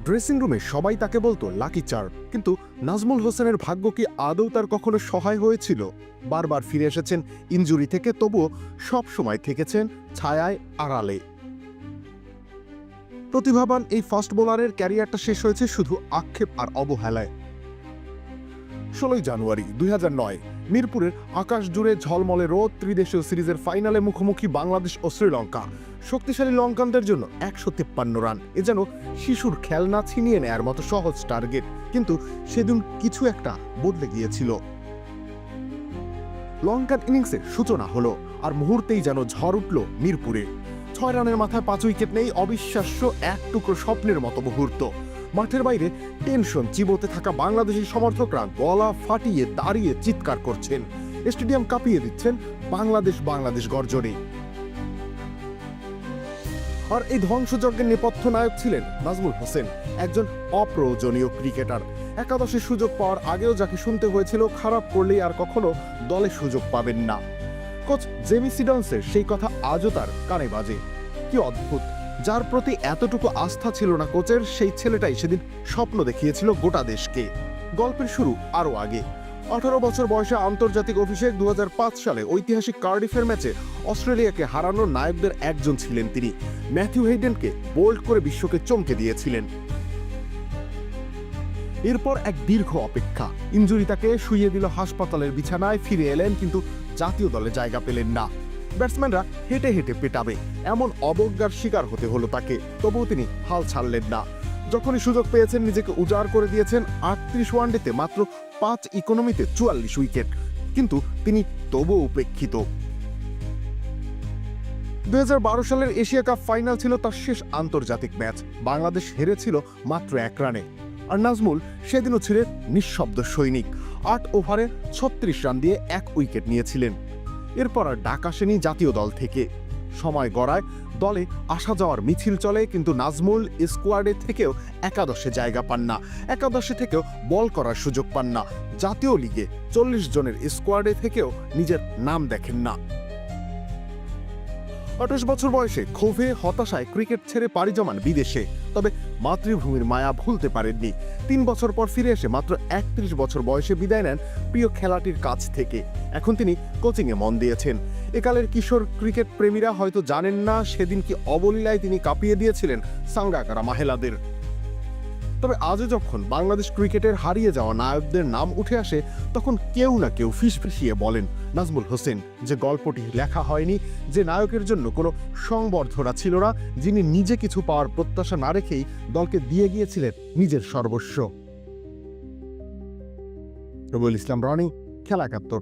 Dressing রুমে সবাই তাকে বলতো লাকি চার, কিন্তু নাজমুল হোসেনের ভাগ্য কি আদৌ তার কখনো সহায় হয়েছিল? বারবার ফিরে এসেছেন ইনজুরি থেকে, তবুও সব সময় থেকেছেন ছায়ায়, আড়ালে। প্রতিভাবান এই ফাস্ট বোলারের ক্যারিয়ারটা শেষ হয়েছে শুধু আক্ষেপ আর অবহেলায়। 16 জানুয়ারি 2009 মিরপুরের আকাশ জুড়ে ঝলমলে রোদ, ত্রিদেশীয় সিরিজের ফাইনালে মুখোমুখি বাংলাদেশ ও শ্রীলঙ্কা। শক্তিশালী লঙ্কানদের জন্য 153 রান, এ যেন শিশুর খেলনা ছিনিয়ে নেয়ার মতো সহজ টার্গেট। কিন্তু সেদিন কিছু একটা বদলে গিয়েছিল। লঙ্কান ইনিংসের সূচনা হলো, আর মুহূর্তেই যেন ঝড় উঠল মিরপুরে। 6 রানের মাথায় 5 উইকেট নেই, অবিশ্বাস্য এক টুকরো স্বপ্নের মতো মুহূর্ত। মাঠের বাইরে টেনশন চিবোতে থাকা বাংলাদেশি সমর্থকরা গলা ফাটিয়ে দাঁড়িয়ে চিৎকার করছেন, স্টেডিয়াম কাঁপিয়ে দিচ্ছেন বাংলাদেশ বাংলাদেশ গর্জনে। আর এই ধ্বংসযজ্ঞের নেপথ্য নায়ক ছিলেন নাজমুল হোসেন, একজন অপ্রয়োজনীয় ক্রিকেটার। একাদশে সুযোগ পাওয়ার আগেও যাকে শুনতে হয়েছিল খারাপ করলেই আর কখনো দলে সুযোগ পাবেন না। কোচ জেমি সিডন্সের সেই কথা আজও তার কানে বাজে। কি অদ্ভুত, যার প্রতি এতটুকু আস্থা ছিল না কোচের, সেই ছেলেটাই সেদিন স্বপ্ন দেখিয়েছিল গোটা দেশকে। গল্পের শুরু আরও আগে। 18 বছর বয়সে আন্তর্জাতিক অভিষেক। 2005 সালে ঐতিহাসিক কার্ডিফের ম্যাচে অস্ট্রেলিয়াকে হারানোর নায়কদের একজন ছিলেন তিনি। ম্যাথিউ হেইডেনকে বোল্ড করে বিশ্বকে চমকে দিয়েছিলেন। এরপর এক দীর্ঘ অপেক্ষা। ইনজুরি তাকে শুইয়ে দিল হাসপাতালের বিছানায়, ফিরে এলেন কিন্তু জাতীয় দলে জায়গা পেলেন না। ব্যাটসম্যানরা হেঁটে হেঁটে পেটাবে এমন অবজ্ঞার শিকার হতে হলো তাকে, তবুও তিনি হাল ছাড়লেন না। যখনই সুযোগ পেয়েছেন নিজেকে উজাড় করে দিয়েছেন। 38 ওয়ানডেতে মাত্র 5 ইকোনমিতে 44 উইকেট, কিন্তু তিনি তবুও উপেক্ষিত। 2012 সালের এশিয়া কাপ ফাইনাল ছিল তার শেষ আন্তর্জাতিক ম্যাচ। বাংলাদেশ হেরেছিল মাত্র 1 রানে, আর নাজমুল সেদিনও ছিলেন নিঃশব্দ সৈনিক। 8 ওভারে 36 রান দিয়ে 1 উইকেট নিয়েছিলেন। এরপর আর ডাক আসেনি জাতীয় দল থেকে। সময় গড়ায়, দলে আসা যাওয়ার মিছিল চলে, কিন্তু নাজমুল স্কোয়াডে থেকেও একাদশে জায়গা পান না, একাদশে থেকেও বল করার সুযোগ পান না। জাতীয় লিগে 40 জনের স্কোয়াডে থেকেও নিজের নাম দেখেন না। 28 বছর বয়সে ক্ষোভে হতাশায় ক্রিকেট ছেড়ে পাড়ি জমান বিদেশে। তবে মাতৃভূমির মায়া ভুলতে পারেননি। 3 বছর পর ফিরে এসে মাত্র 31 বছর বয়সে বিদায় নেন প্রিয় খেলাটির কাছ থেকে। এখন তিনি কোচিংয়ে মন দিয়েছেন। একালের কিশোর ক্রিকেট প্রেমীরা হয়তো জানেন না সেদিন কি অবলীলায় তিনি কাঁপিয়ে দিয়েছিলেন সাঙ্গাকারা মাহেলাদের। তবে আজও যখন বাংলাদেশ ক্রিকেটের হারিয়ে যাওয়া নায়কদের নাম উঠে আসে, তখন কেউ না কেউ ফিসফিসিয়ে বলেন নাজমুল হোসেন, যে গল্পটি লেখা হয়নি, যে নায়কের জন্য কোনো সংবর্ধনা ছিল না, যিনি নিজে কিছু পাওয়ার প্রত্যাশা না রেখেই দলকে দিয়ে গিয়েছিলেন নিজের সর্বস্ব। রবিউল ইসলাম রনি, খেলা 71।